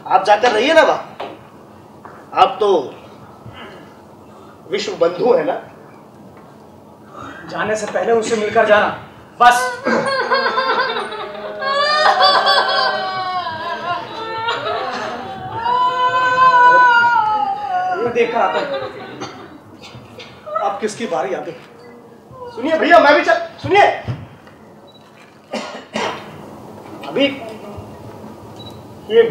आप जाकर रहिए ना वहां। आप तो विश्व बंधु है ना। जाने से पहले उनसे मिलकर जाना बस। मैं देखकर आता हूं आप किसकी बारी आते। सुनिए भैया, मैं भी सुनिए अभी। ये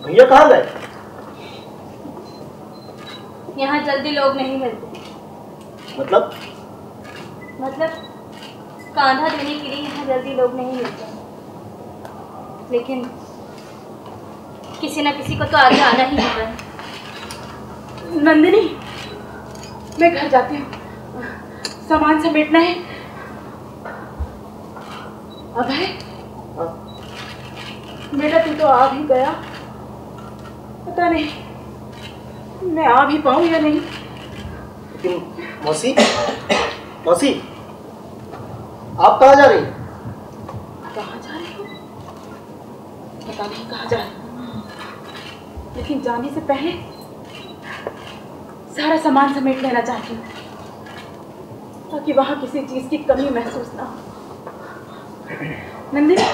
भैया कहाँ गए? यहाँ जल्दी लोग नहीं मिलते। मतलब कांधा देने के लिए यहाँ जल्दी लोग नहीं मिलते, लेकिन किसी न किसी को तो आगे आना ही होगा। नंदिनी, मैं घर जाती हूँ, सामान समेटना है। अभय, बेटा तू तो आ भी गया, पता नहीं मैं आ भी पाऊँ या नहीं। लेकिन मौसी, आप कहाँ जा रही? कहाँ जा रही हूँ पता नहीं, कहाँ जा रही हूँ, लेकिन जाने से पहले सारा सामान समेट लेना चाहती हूँ ताकि वहां किसी चीज की कमी महसूस ना हो। नंदिनी,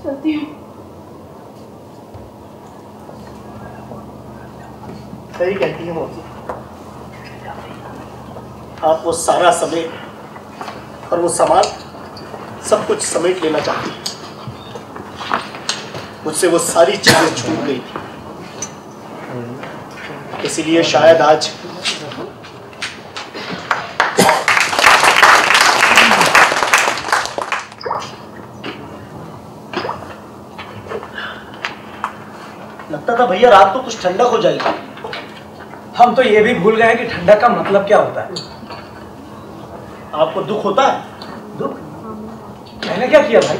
चलती हूँ। सही कहती है मौसी, आप वो सारा समय और वो सामान सब कुछ समेट लेना चाहती है। मुझसे वो सारी चीजें छूट गई थी, इसीलिए शायद आज लगता था भैया रात को कुछ ठंडक हो जाएगी। हम तो ये भी भूल गए कि ठंडक का मतलब क्या होता है। आपको दुख होता है? दुख? मैंने क्या किया भाई?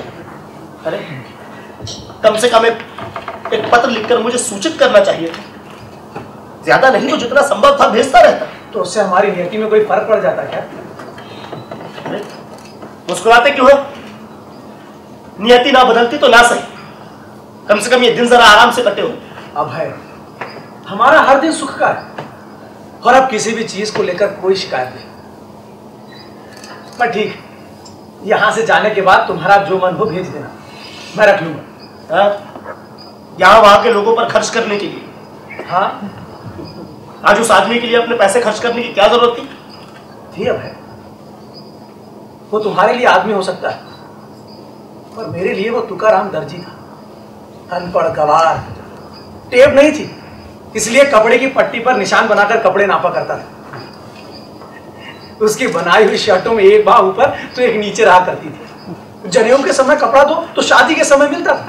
अरे कम से कम एक पत्र लिखकर मुझे सूचित करना चाहिए था। ज्यादा नहीं तो जितना संभव था भेजता रहता। तो उससे हमारी नियति में कोई फर्क पड़ जाता क्या? अरे मुस्कुराते क्यों हो? नियति ना बदलती तो ना सही, कम से कम ये दिन जरा आराम से कटे हो। अब है हमारा हर दिन सुख का है और अब किसी भी चीज को लेकर कोई शिकायत नहीं। पर ठीक, यहां से जाने के बाद तुम्हारा जो मन हो भेज देना, मैं रख लूंगा। यहाँ वहां के लोगों पर खर्च करने के लिए? हाँ, आज उस आदमी के लिए अपने पैसे खर्च करने की क्या जरूरत थी? अब है वो तुम्हारे लिए आदमी हो सकता है, पर मेरे लिए वो तुकाराम दर्जी था। अनपढ़ गवार, टेप नहीं थी, इसलिए कपड़े की पट्टी पर निशान बनाकर कपड़े नापा करता था। उसकी बनाई हुई शर्टों में एक बाह ऊपर तो एक नीचे रहा करती थी। जनेऊ के समय कपड़ा दो तो शादी के समय मिलता था।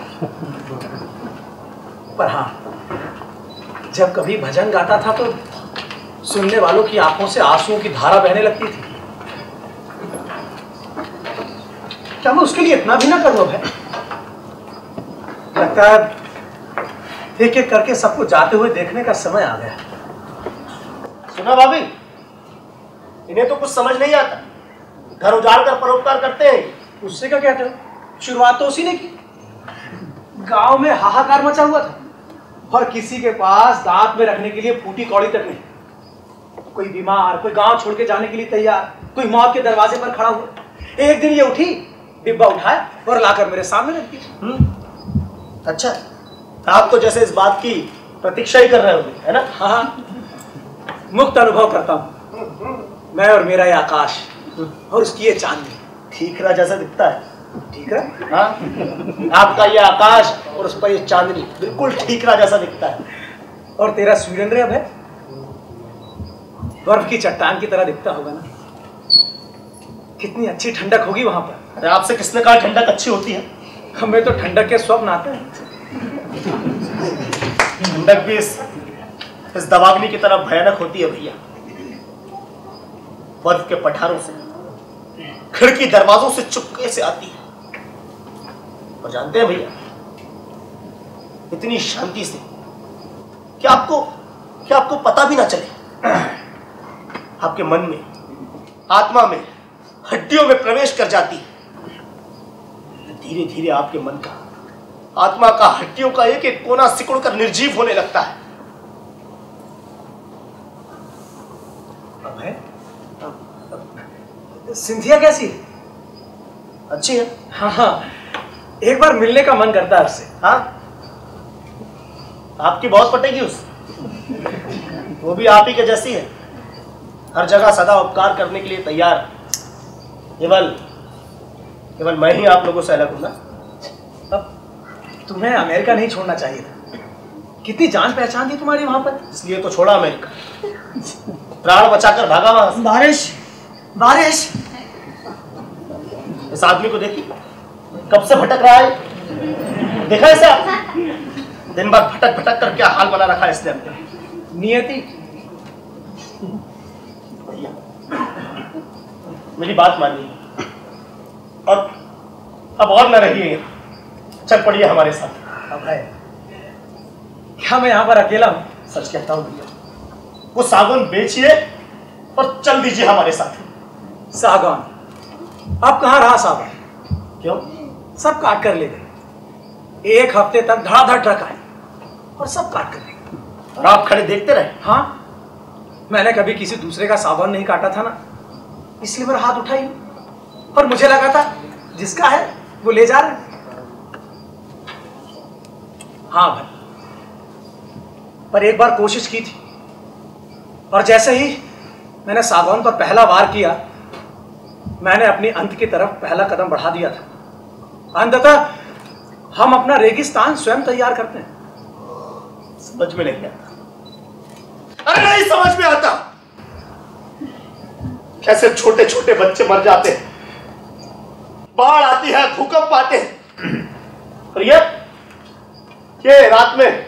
पर हाँ, जब कभी भजन गाता था तो सुनने वालों की आंखों से आंसुओं की धारा बहने लगती थी। क्या मैं उसके लिए इतना भी ना करूं? है लगता है एक एक करके सबको जाते हुए देखने का समय आ गया। सुना भाभी, इन्हें तो कुछ समझ नहीं आता, घर उजाड़ कर परोपकार करते हैं। उससे क्या कहते हो? शुरुआत तो उसी ने की। गांव में हाहाकार मचा हुआ था और किसी के पास दांत में रखने के लिए फूटी कौड़ी तक नहीं। कोई बीमार, कोई गांव छोड़ के जाने के लिए तैयार, कोई मौत के दरवाजे पर खड़ा हुआ। एक दिन ये उठी, डिब्बा उठाया और लाकर मेरे सामने रख दी। अच्छा, आप तो जैसे इस बात की प्रतीक्षा ही कर रहे होंगे, है ना? हाँ, मुक्त अनुभव करता हूँ मैं और मेरा ये आकाश और उसकी ये चांदनी। ठीकरा जैसा दिखता है। ठीकरा? हाँ, आपका ये आकाश और उस पर ये चांदनी बिल्कुल ठीकरा जैसा दिखता है। और तेरा स्वीडन अब है बर्फ की चट्टान की तरह दिखता होगा ना? कितनी अच्छी ठंडक होगी वहां पर। अरे आपसे किसने कहा ठंडक अच्छी होती है? हमें तो ठंडक के स्वप्न आते हैं। ठंडक भी इस दवाग्नि की तरह भयानक होती है भैया। बर्फ के पठारों से, खिड़की दरवाजों से चुपके से आती है। और जानते हैं भैया, इतनी शांति से कि आपको पता भी ना चले। आपके मन में, आत्मा में, हड्डियों में प्रवेश कर जाती है। धीरे धीरे आपके मन का, आत्मा का, हड्डियों का एक एक कोना सिकुड़कर निर्जीव होने लगता है। अभय, सिंथिया कैसी है? अच्छी है। हाँ हाँ, एक बार मिलने का मन करता है उससे। हाँ, आपकी बहुत पटेगी उससे। वो भी आप ही के जैसी है, हर जगह सदा उपकार करने के लिए तैयार। केवल मैं ही आप लोगों से अलग हूं ना। अब तुम्हें अमेरिका नहीं छोड़ना चाहिए था। कितनी जान पहचान थी तुम्हारी वहां पर। इसलिए तो छोड़ा अमेरिका, प्राण बचाकर भागा वहां से। बारिश इस आदमी को देखिए, कब से भटक रहा है। देखा है साहब, दिन भर भटक भटक कर क्या हाल बना रखा है इसने अपने। नियति। मेरी बात मानिए और अब और न रहिए, चल पड़िए हमारे साथ। अब है क्या मैं यहाँ पर अकेला हूँ? सच कहता हूँ भैया, वो सागौन बेचिए और चल दीजिए हमारे साथ। सागौन? अब कहाँ रहा सागौन? क्यों? सब काट कर ले गए। एक हफ्ते तक धड़ाधड़ ट्रक आए और सब काट कर ले गए। और आप खड़े देखते रहे? हाँ, मैंने कभी किसी दूसरे का सागौन नहीं काटा था ना, इसलिए मेरा हाथ उठाई और मुझे लगा था जिसका है वो ले जा रहे। हाँ भाई, पर एक बार कोशिश की थी और जैसे ही मैंने सागौन पर पहला वार किया, मैंने अपनी अंत की तरफ पहला कदम बढ़ा दिया था। अंततः हम अपना रेगिस्तान स्वयं तैयार करते हैं। समझ में नहीं आता। अरे नहीं समझ में आता, कैसे छोटे छोटे बच्चे मर जाते हैं, बाढ़ आती है, भूकंप आते हैं, और ये रात में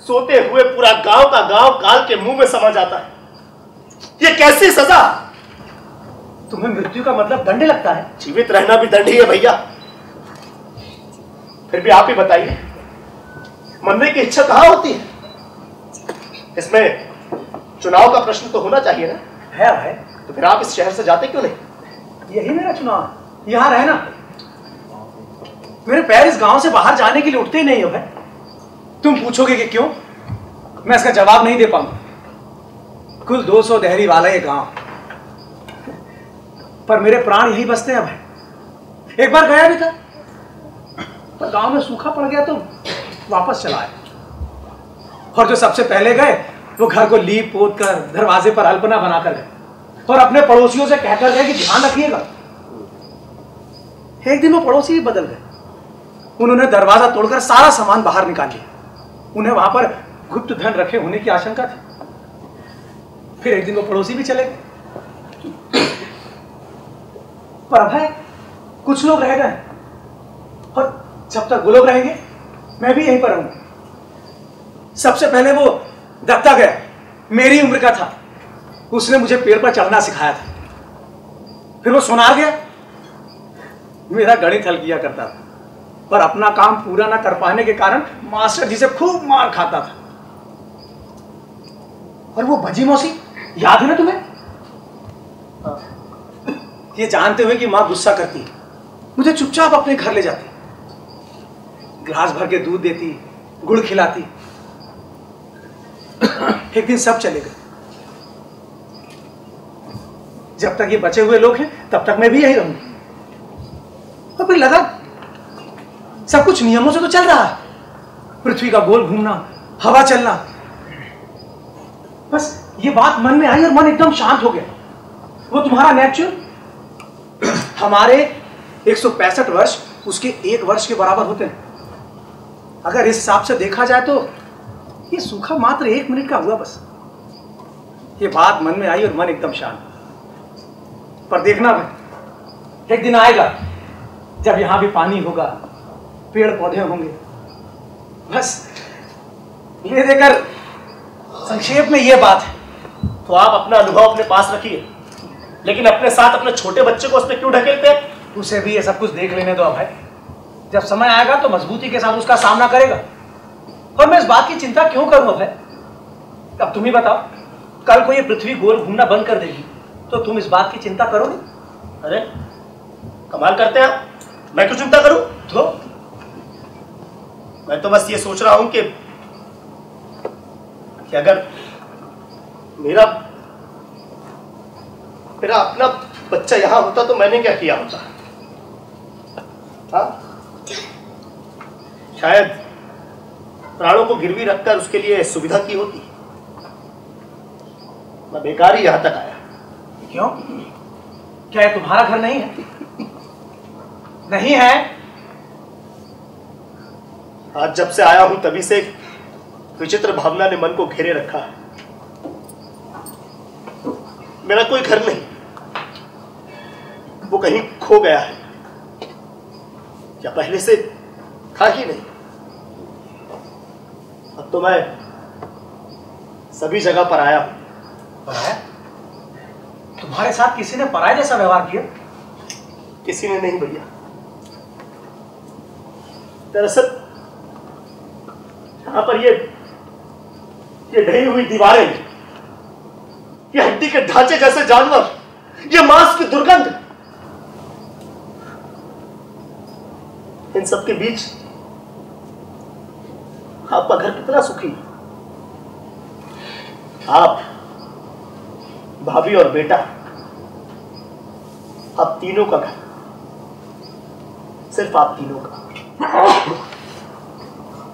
सोते हुए पूरा गांव का गांव काल के मुंह में समा जाता है। ये कैसी सजा? तुम्हें मृत्यु का मतलब दंड लगता है? जीवित रहना भी दंड ही है भैया। फिर भी आप ही बताइए, मरने की इच्छा कहां होती है? इसमें चुनाव का प्रश्न तो होना चाहिए ना। है भाई। तो फिर आप इस शहर से जाते क्यों नहीं? यही मेरा चुनाव है, यहां रहना। मेरे पैर इस गांव से बाहर जाने के लिए उठते ही नहीं हो भाई। तुम पूछोगे कि क्यों, मैं इसका जवाब नहीं दे पाऊंगा। कुल 200 देहरी वाला ये गांव, पर मेरे प्राण यही बसते हैं भाई। एक बार गया भी था, पर गांव में सूखा पड़ गया तो वापस चला आया। और जो सबसे पहले गए वो घर को लीप पोत कर दरवाजे पर अल्पना बनाकर गए और अपने पड़ोसियों से कहकर गए कि ध्यान रखिएगा। एक दिन वो पड़ोसी भी बदल गए। उन्होंने दरवाजा तोड़कर सारा सामान बाहर निकाल लिया। उन्हें वहां पर गुप्त धन रखे होने की आशंका थी। फिर एक दिन वो पड़ोसी भी चले गए। पर अभय, कुछ लोग रह गए और जब तक वो लोग रहेंगे मैं भी यहीं पर रहूंगा। सबसे पहले वो दत्ता गया, मेरी उम्र का था। उसने मुझे पेड़ पर चढ़ना सिखाया था। फिर वो सोनार गया, मेरा गणित हल किया करता था, पर अपना काम पूरा ना कर पाने के कारण मास्टर जी से खूब मार खाता था। और वो भजी मौसी, याद है ना तुम्हें? ये जानते हुए कि मां गुस्सा करती, मुझे चुपचाप अपने घर ले जाती, गिलास भर के दूध देती, गुड़ खिलाती। एक दिन सब चले गए। जब तक ये बचे हुए लोग हैं तब तक मैं भी यही रहूंगा। और फिर लगा सब कुछ नियमों से तो चल रहा है, पृथ्वी का गोल घूमना, हवा चलना। बस ये बात मन में आई और मन एकदम शांत हो गया। वो तुम्हारा नेपच्यून हमारे 165 वर्ष उसके 1 वर्ष के बराबर होते हैं। अगर इस हिसाब से देखा जाए तो ये सूखा मात्र 1 मिनट का हुआ बस। ये बात मन में आई और मन एकदम शांत। पर देखना भाई, एक दिन आएगा जब यहां भी पानी होगा, पेड़ पौधे होंगे। बस ये देखकर संक्षेप में ये बात है। तो आप अपना अनुभव अपने पास रखिए, लेकिन अपने साथ अपने छोटे बच्चे को उसमें क्यों ढकेलते हैं? उसे भी ये सब कुछ देख लेने दो भाई। जब समय आएगा तो मजबूती के साथ उसका सामना करेगा। और मैं इस बात की चिंता क्यों करूं भाई? अब तुम ही बताओ, कल को ये पृथ्वी गोल घूमना बंद कर देगी तो तुम इस बात की चिंता करोगे? अरे कमाल करते हैं आप। मैं क्यों चिंता करूं? तो मैं तो बस ये सोच रहा हूं कि अगर मेरा अपना बच्चा यहां होता तो मैंने क्या किया होता? हाँ? शायद प्राणों को गिरवी रखकर उसके लिए सुविधा की होती। मैं बेकार ही यहां तक आया। क्यों? क्या ये तुम्हारा घर नहीं है? नहीं है? आज जब से आया हूं तभी से विचित्र भावना ने मन को घेरे रखा है। मेरा कोई घर नहीं, वो कहीं खो गया है या पहले से था ही नहीं। अब तो मैं सभी जगह पर आया हूं। पराया? तुम्हारे साथ किसी ने पराये जैसा व्यवहार किया? किसी ने नहीं भैया। दरअसल यहां पर ये ढही हुई दीवारें, ये हड्डी के ढांचे जैसे जानवर, ये मांस की दुर्गंध, इन सब के बीच आपका घर कितना सुखी है। आप, भाभी और बेटा, आप तीनों का घर, सिर्फ आप तीनों का,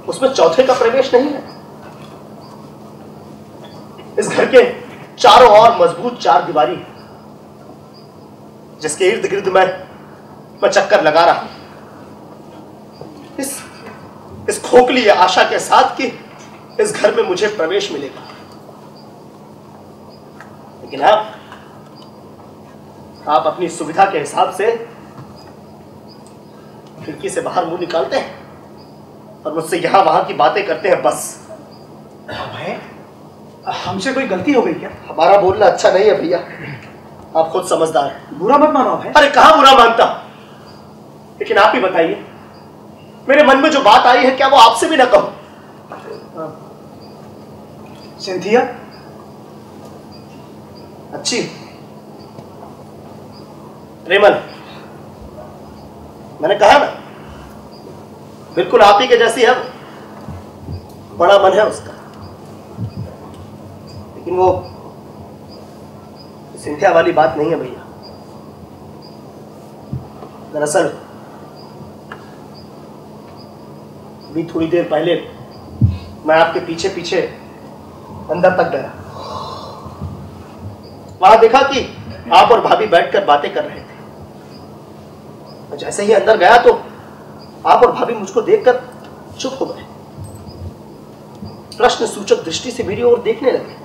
उसमें चौथे का प्रवेश नहीं है। इस घर के चारों ओर मजबूत चार दीवारी है, जिसके इर्द गिर्द मैं चक्कर लगा रहा हूं, इस खोखली आशा के साथ कि इस घर में मुझे प्रवेश मिलेगा। लेकिन आप अपनी सुविधा के हिसाब से खिड़की से बाहर मुंह निकालते हैं और मुझसे यहां वहां की बातें करते हैं। बस भाई, हमसे कोई गलती हो गई क्या? हमारा बोलना अच्छा नहीं है भैया, आप खुद समझदार हैं। बुरा मत मानो भाई। अरे कहां बुरा मानता, लेकिन आप ही बताइए, मेरे मन में जो बात आई है क्या वो आपसे भी ना कहूं? सिंथिया अच्छी, रेमल, मैंने कहा ना, बिल्कुल आप ही के जैसी है। बड़ा मन है उसका, लेकिन वो सिंथिया वाली बात नहीं है भैया। दरअसल अभी थोड़ी देर पहले मैं आपके पीछे पीछे अंदर तक गया। वहां देखा कि आप और भाभी बैठकर बातें कर रहे थे। जैसे ही अंदर गया तो आप और भाभी मुझको देखकर चुप हो गए, प्रश्न सूचक दृष्टि से मेरी ओर देखने लगे।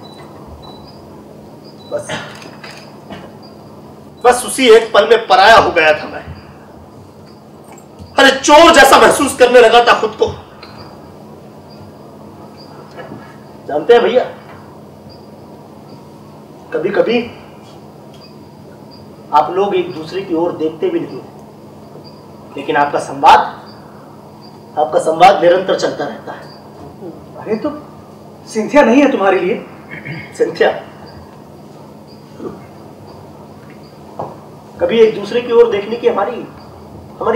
बस उसी एक पल में पराया हो गया था मैं। अरे चोर जैसा महसूस करने लगा था खुद को। जानते हैं भैया, कभी कभी आप लोग एक दूसरे की ओर देखते भी नहीं, लेकिन आपका संवाद निरंतर चलता रहता है। अरे तो सिंथिया नहीं है तुम्हारे लिए? सिंथिया, कभी एक दूसरे की ओर देखने की हमारी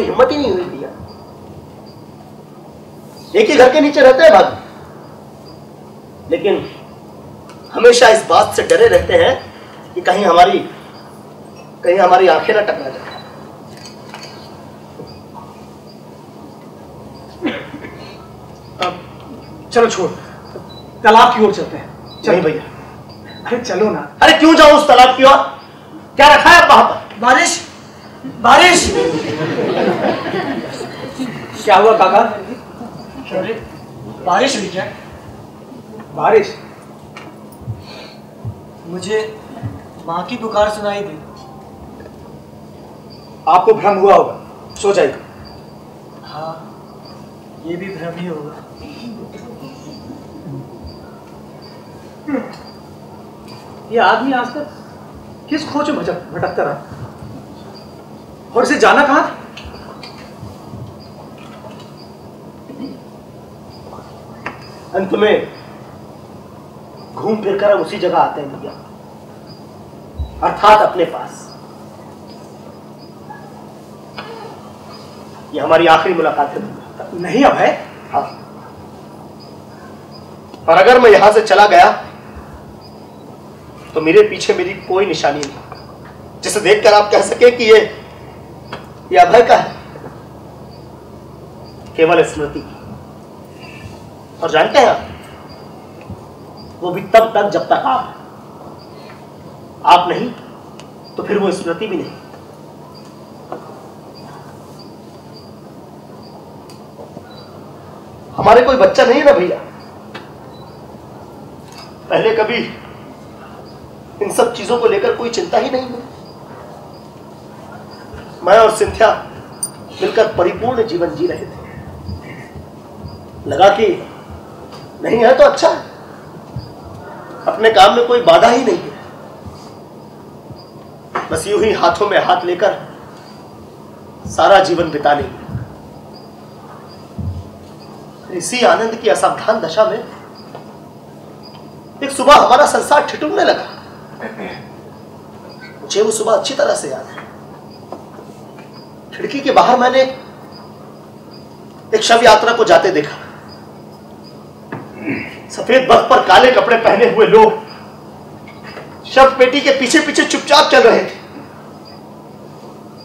हिम्मत ही नहीं हुई भैया। एक ही घर के नीचे रहते हैं भाभी, लेकिन हमेशा इस बात से डरे रहते हैं कि कहीं हमारी आंखें ना टकरा जाए। चलो छोड़, तालाब की ओर चलते हैं। नहीं भैया। अरे चलो ना। अरे क्यों जाओ उस तालाब की ओर? क्या रखा है वहां पर? बारिश क्या हुआ काका? अरे बारिश हुई क्या? बारिश? मुझे माँ की पुकार सुनाई दी। आपको भ्रम हुआ होगा, सो जाइए। हाँ, ये भी भ्रम ही होगा। ये आदमी आज तक किस खोज में भटकता रहा, और इसे जाना कहां था? अंत में घूम फिर कर उसी जगह आते हैं भैया, अर्थात अपने पास। ये हमारी आखिरी मुलाकात है। नहीं अभय। हाँ, और अगर मैं यहां से चला गया तो मेरे पीछे मेरी कोई निशानी नहीं जिसे देखकर आप कह सके कि ये अभय का है, केवल स्मृति। और जानते हैं आप, वो भी तब तक जब तक आप नहीं तो फिर वो स्मृति भी नहीं। हमारे कोई बच्चा नहीं है ना भैया। पहले कभी इन सब चीजों को लेकर कोई चिंता ही नहीं हुई। मैं और सिंथिया मिलकर परिपूर्ण जीवन जी रहे थे। लगा कि नहीं है तो अच्छा है, अपने काम में कोई बाधा ही नहीं है। बस यूं ही हाथों में हाथ लेकर सारा जीवन बिता लेंगे। इसी आनंद की असावधान दशा में एक सुबह हमारा संसार ठिठुरने लगा। मुझे वो सुबह अच्छी तरह से याद है। खिड़की के बाहर मैंने एक शव यात्रा को जाते देखा। सफेद बर्फ पर काले कपड़े पहने हुए लोग शव पेटी के पीछे पीछे चुपचाप चल रहे थे।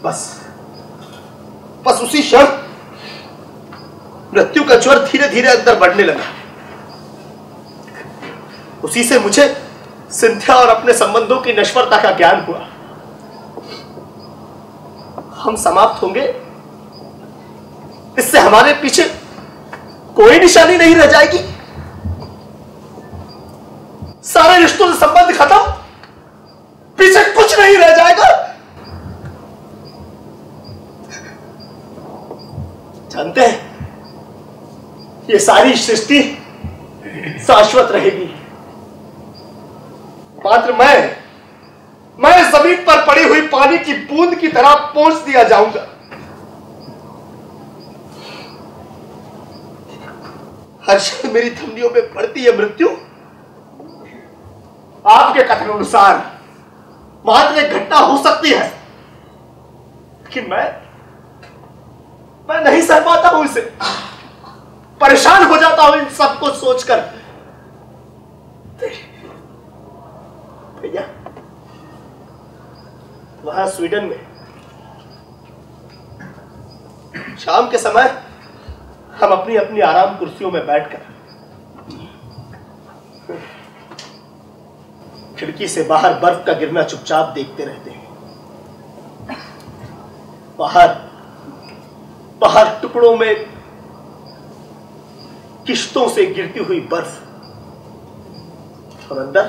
बस उसी क्षण मृत्यु का ज्वर धीरे धीरे अंदर बढ़ने लगा। उसी से मुझे सिंथिया और अपने संबंधों की नश्वरता का ज्ञान हुआ। हम समाप्त होंगे, इससे हमारे पीछे कोई निशानी नहीं रह जाएगी। सारे रिश्तों से संबंध खत्म, पीछे कुछ नहीं रह जाएगा। जानते हैं, ये सारी सृष्टि शाश्वत रहेगी, मात्र मैं जमीन पर पड़ी हुई पानी की बूंद की तरह पहुंच दिया जाऊंगा। हर क्षण मेरी धमनियों में बढ़ती है मृत्यु। आपके कथन अनुसार मात्र एक घटना हो सकती है, लेकिन मैं नहीं सह पाता हूं इसे। परेशान हो जाता हूं इन सबको सोचकर। भैया, वहां स्वीडन में शाम के समय हम अपनी अपनी आराम कुर्सियों में बैठकर खिड़की से बाहर बर्फ का गिरना चुपचाप देखते रहते हैं। बाहर टुकड़ों में किश्तों से गिरती हुई बर्फ, और अंदर